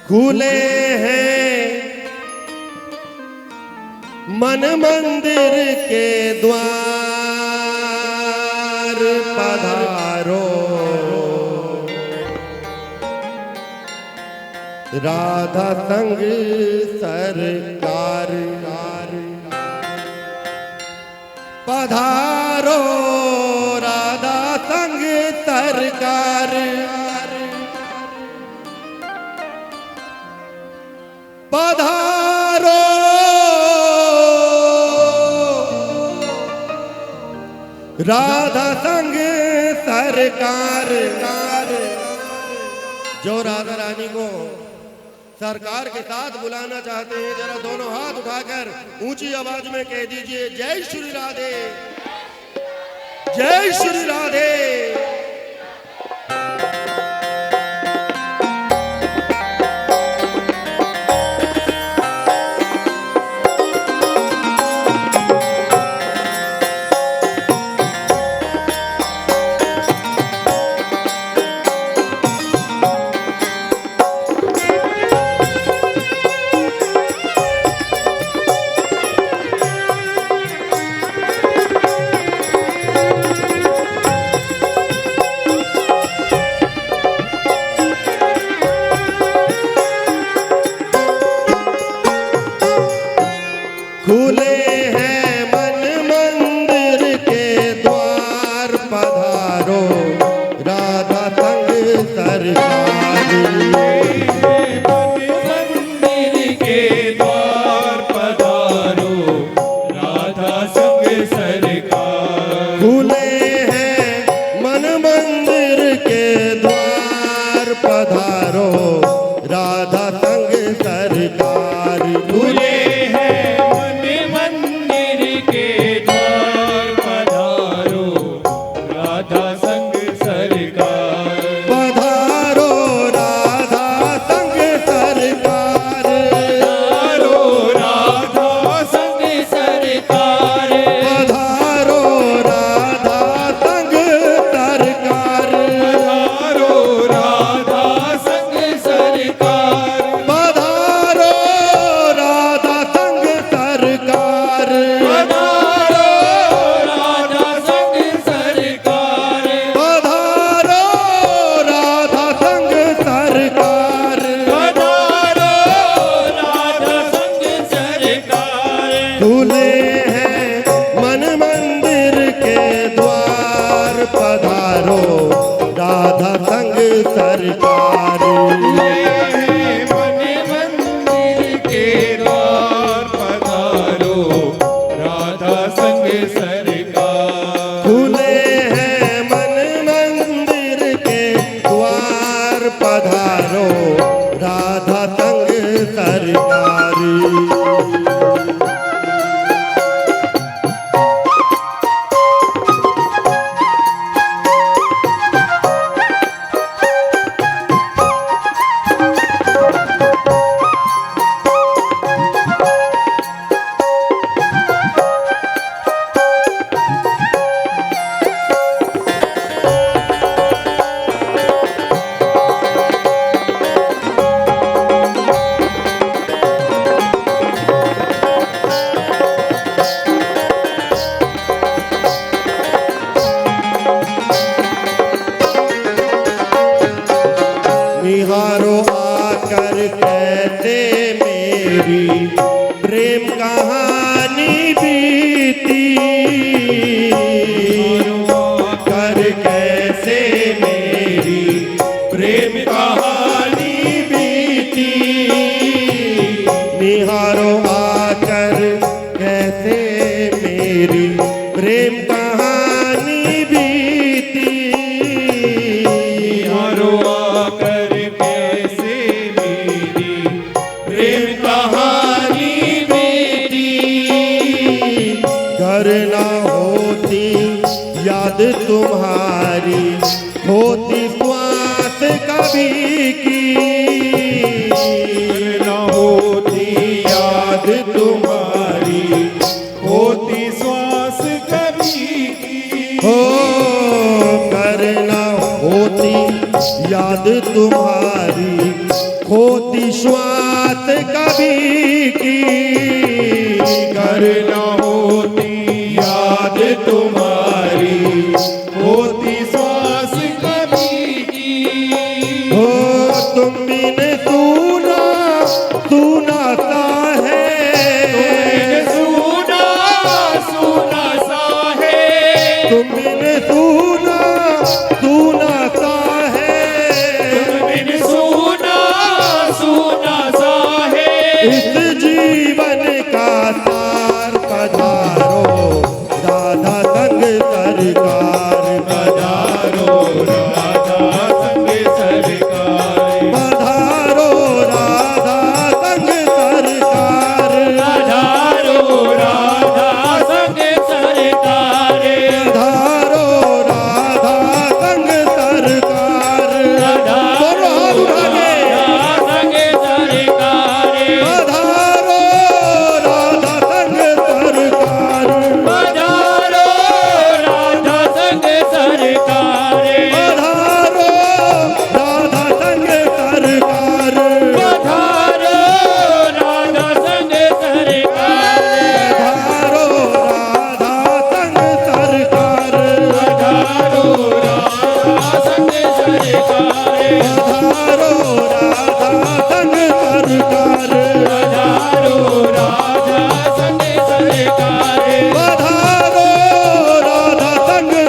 खुले हैं मन मंदिर के द्वार, पधारो राधा संग सरकार, पधारो राधा संग सरकार, पधारो राधा संग सरकार। जो राधा रानी को सरकार के साथ बुलाना चाहते हैं, जरा दोनों हाथ उठाकर ऊंची आवाज में कह दीजिए, जय श्री राधे, जय श्री राधे। खुले हैं मन मंदिर के द्वार, पधारो राधा संग सरकार। मंदिर के द्वार पधारो राधा संग सरकार। खुले हैं मन मंदिर के द्वार, पधारो राधा संग सरकार। खुले मंदिर के द्वार पधारो राधा संग सरकार। पधारो राधा संग सरकार, पधारो राधा संग सरकार। पधारो राधा संग सरकार, पधारो राधा संग सरकार। पधारो राधा संग सरकार, पधारो राधा संग सरकार। पधारो राधा संग सरकार। पधारो राधा संग सरकार। खुले हैं मन मंदिर के द्वार, पधारो राधा संग सरकार। मन मंदिर के द्वार पधारो राधा संग सरकार। खुले हैं मन मंदिर के द्वार, पधारो राधा संग सरकार। निहारो आकर कहते मेरी प्रेम कहानी बीती, कर कैसे मेरी प्रेम कहानी बीती। निहारो आकर कैसे मेरी प्रेम कहानी बीती। निहारो आकर कैसे मेरी प्रेम कहानी बीती। घर ना होती याद तुम्हारी, होती श्वास कभी की। न होती याद तुम्हारी, होती श्वास कभी की। हो करना होती याद तुम्हारी, होती श्वास कभी की, कर न होती याद तुम्हारी, होती श्वास कभी की। हो तुम बिन सूना सूना सा है, सुना सुना सा है, तुम बिन सूना सूना सा है, बिन सुना सुना सा है। इस जीवन का सार पधारो राधा संग सरकार, पधारो राधा संग सरकार, पधारो राधा संग सरकार, पधारो राधा संग सरकार, पधारो राधा संग सरकार। दोनों हाथ उठा के संग सरकार, पधारो राधा संग सरकार, पधारो राधा संग सरकार, पधारो राधा संग सरकार, पधारो राधा संग सरकार, पधारो राधा संग सरकार, पधारो राधा संग सरकार, पधारो राधा संग सरकार, पधारो राधा संग सरकार, पधारो राधा संग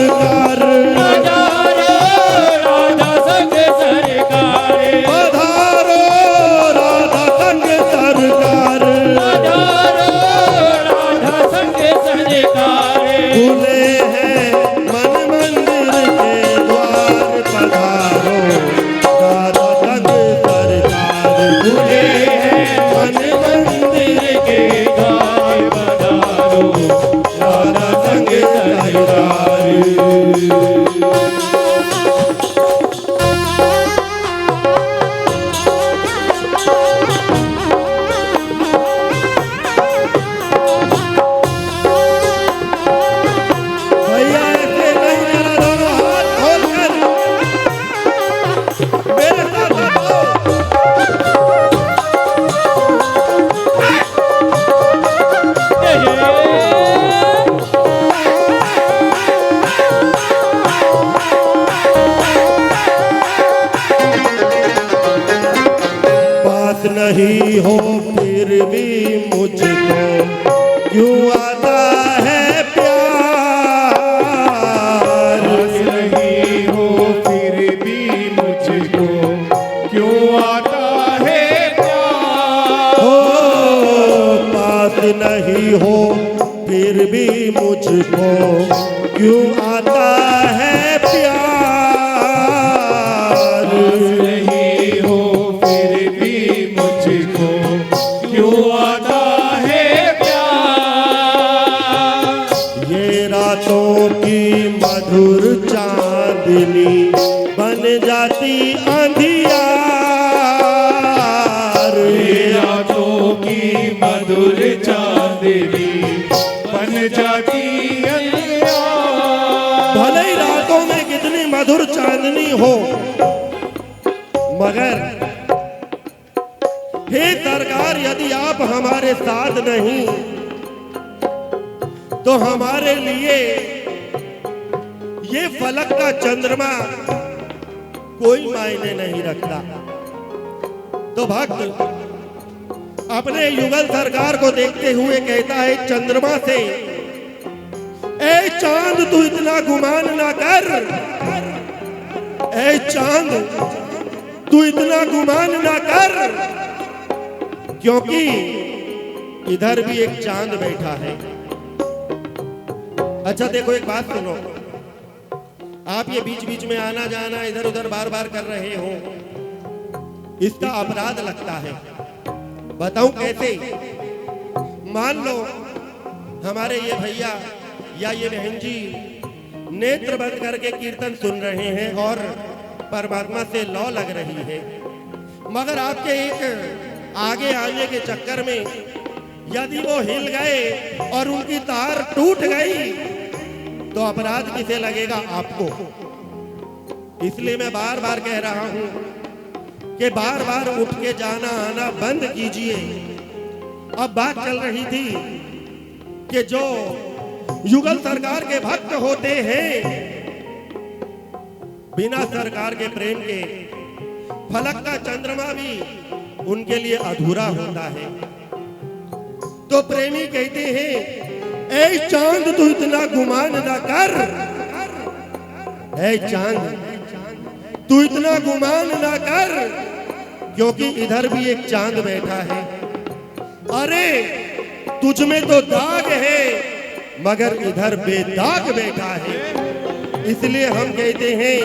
सरकार, पधारो राधा संग सरकार, पधारो राधा संग सरकार। पधारो राधा संग सरकार, खुले हैं मन मंदिर के द्वार, पधारो राधा संग सरकार, खुले हैं मन मंदिर के द्वार पधारो राधा संग सरकार। भैया ऐसे नहीं, जरा दोनों हाथ खोलकर मेरे साथ आओ। बात नहीं हो फिर भी मुझको क्यों आता है प्यार, नहीं हो फिर भी मुझको क्यों आता है प्यार। हो बात नहीं हो फिर भी मुझको क्यों आता है प्यार, नहीं हो फिर भी मुझको क्यों आता है प्यार। ये रातों की मधुर चांदनी बन जाती अंधियार, रातों की मधुर चांदनी बन जाती अंधियार। भले ही रातों में कितनी मधुर चांदनी हो, मगर हे सरकार यदि आप हमारे साथ नहीं तो हमारे लिए ये फलक का चंद्रमा कोई मायने नहीं रखता। तो भक्त अपने युगल सरकार को देखते हुए कहता है चंद्रमा से, ए चांद तू इतना गुमान ना कर, ए चांद तू इतना गुमान ना कर, क्योंकि इधर भी एक चांद बैठा है। अच्छा देखो एक बात सुनो, आप ये बीच बीच में आना जाना इधर उधर बार बार कर रहे हो, इसका अपराध लगता है। बताऊं कैसे? मान लो हमारे ये भैया या ये बहन जी नेत्र बंद करके कीर्तन सुन रहे हैं और परमात्मा से लौ लग रही है, मगर आपके एक आगे आने के चक्कर में यदि वो हिल गए और उनकी तार टूट गई तो अपराध किसे लगेगा? आपको। इसलिए मैं बार बार कह रहा हूं कि बार बार उठ के जाना आना बंद कीजिए। अब बात चल रही थी कि जो युगल सरकार के भक्त होते हैं, बिना सरकार के प्रेम के फलक का चंद्रमा भी उनके लिए अधूरा होता है। तो प्रेमी कहते हैं, ऐ चांद तू इतना गुमान न कर, ऐ चांद तू इतना गुमान न कर, क्योंकि इधर भी एक चांद बैठा है। अरे तुझ में तो दाग है, मगर इधर बेदाग बैठा है। इसलिए हम कहते हैं,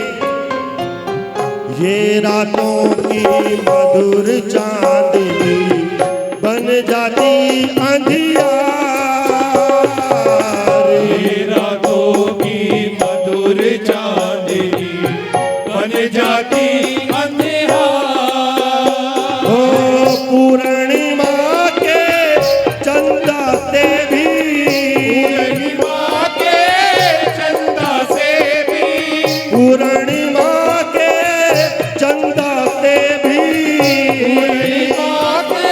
ये रातों की मधुर चांदनी बन जाती अंधियार, ये रातों की मधुर चांदनी बन जाती अंधियार। ओ पूर्णिमा के चंदा से भी, पूर्णिमा के चंदा से भी, पूर्णिमा के चंदा से भी, पूर्णिमा के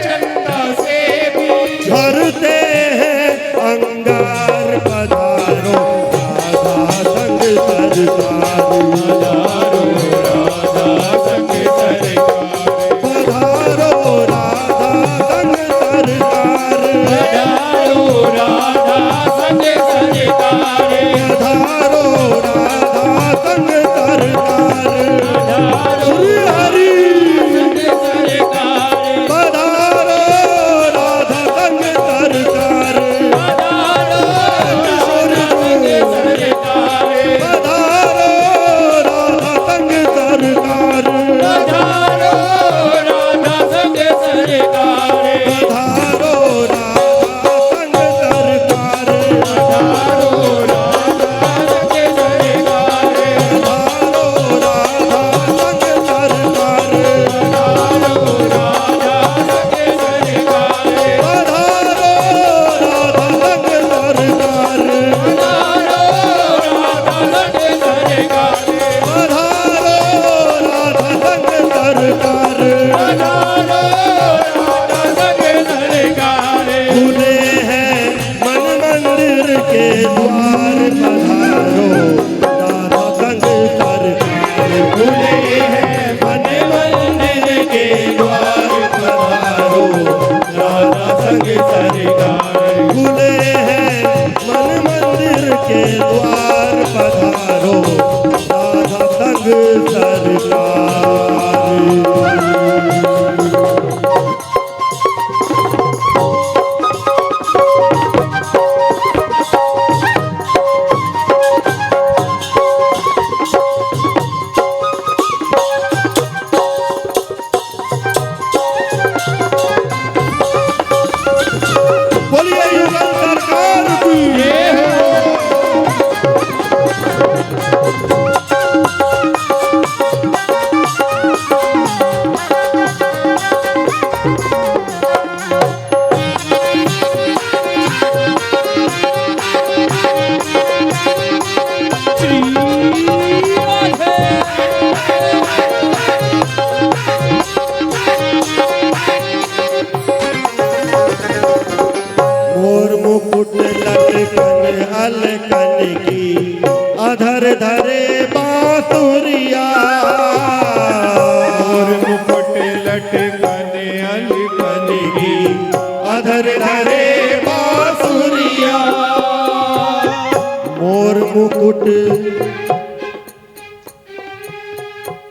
चंदा से भी झरते हैं अंगार। पधारो राधा संग सरकार, पधारो राधा संग सरकार, पधारो राधा संग सरकार, पधारो राधा संग सरकार, पधारो राधा संग सरकार, श्री हरि पधारो राधा संग सरकार,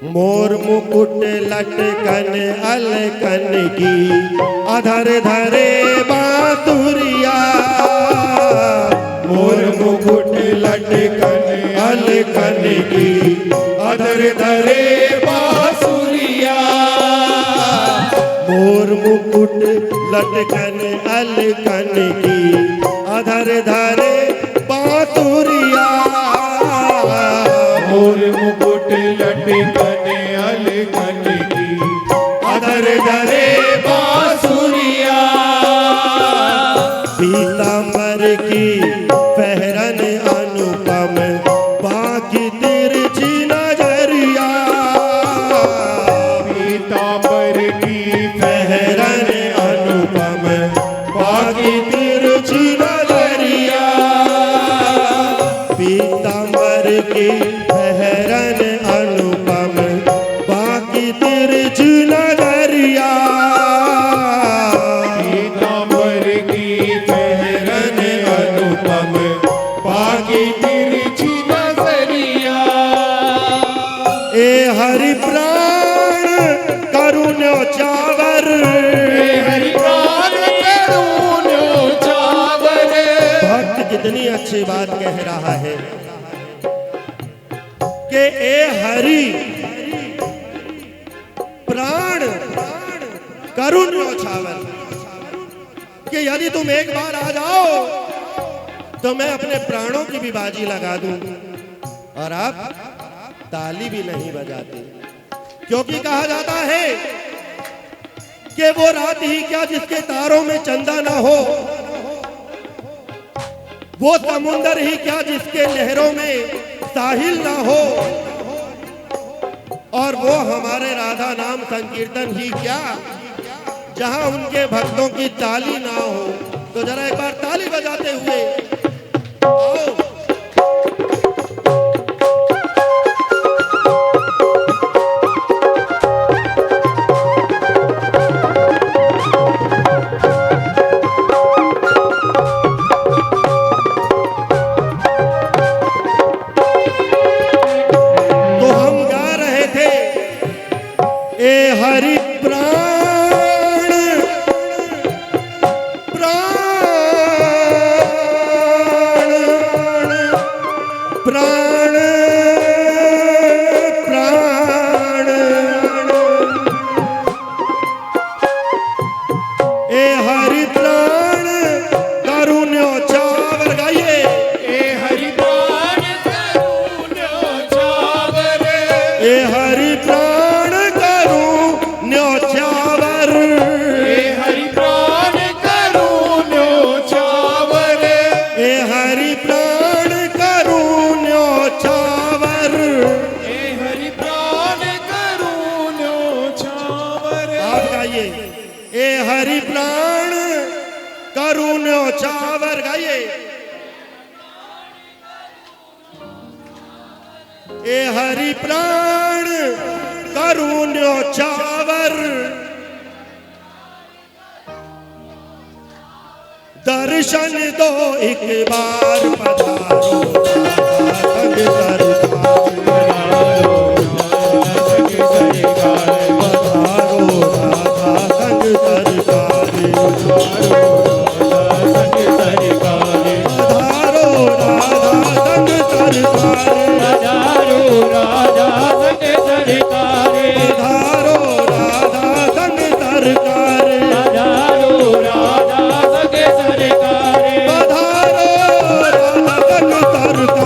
मोर मुकुट लटकन अलकन की, अधर धरे बांसुरिया। मोर मुकुट लटकन अलकन की, अधर धरे बांसुरिया। मोर मुकुट लटकन अलकन की, अधर धरे बांसुरिया। मोर मुकुट लटकन अलकन की, अधर धरे बांसुरिया। पीतांबर की पहरन अनुपम, बाकी तिरछी नजरिया। न्योछावर। हरि प्राण करूं न्योछावर। भक्त कितनी अच्छी बात कह रहा है कि ए हरि प्राण करूं न्योछावर, कि यदि तुम एक बार आ जाओ तो मैं अपने प्राणों की भी बाजी लगा दूं। और आप ताली भी नहीं बजाते, क्योंकि कहा जाता है कि वो रात ही क्या जिसके तारों में चंदा ना हो, वो समुंदर ही क्या जिसके लहरों में साहिल ना हो, और वो हमारे राधा नाम संकीर्तन ही क्या जहां उनके भक्तों की ताली ना हो। तो जरा एक बार ताली बजाते हुए आओ। तो हम गा रहे थे ए हरि प्राण प्राण ए हरि प्राण करूं न्योछावर। गाइए ए हरि प्राण करूं न्योछावर। ए हरि प्राण करूं न्योछावर। ए हरि प्राण करूं न्योछावर। ए हरि प्राण करूं न्योछावर। ए हरि प्राण करूं न्योछावर। आप गाइए ए हरि प्राण करूं न्योछावर। गाइए ए हरि प्राण करूं न्योछावर। दर्शन दो एक बार पधारो संग सरकार। पधारो राधा संग सरकार। पधारो राधा संग सरकार। पधारो राजा संग सरकार। पधारो राधा संग सरकार। पधारो राजा संग सरकार। पधारो राधा संग सरकार।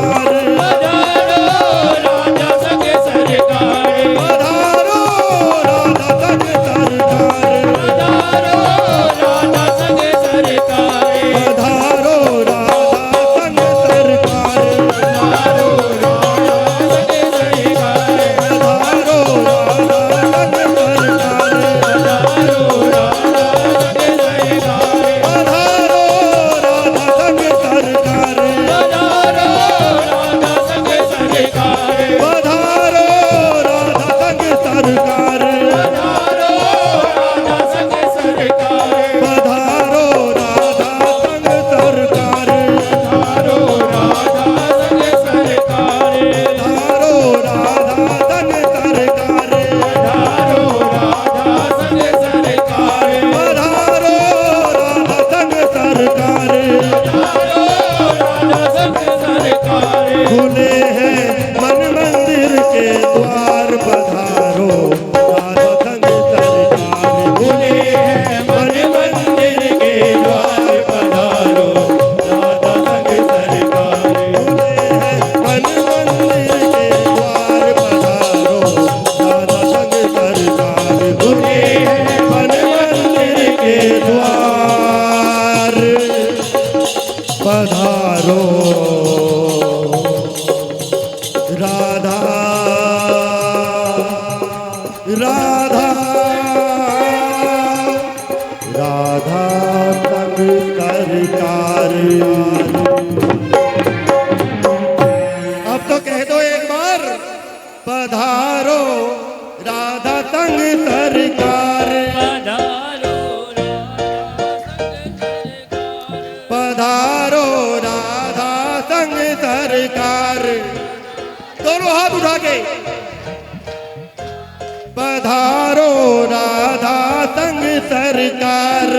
सरकार,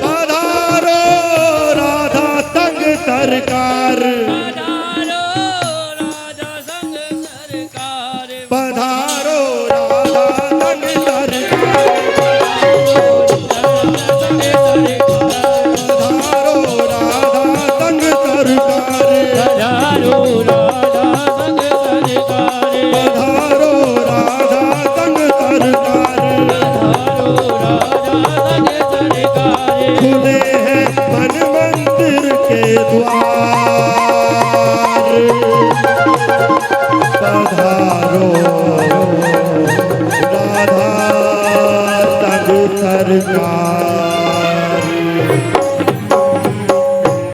पधारो राधा संग सरकार, पधारो राधा संग सरकार, पधारो राधा संग सरकार, पधारो राधा संग सरकार, खुले हैं मन मंदिर के द्वार, पधारो राधा संग सरकार।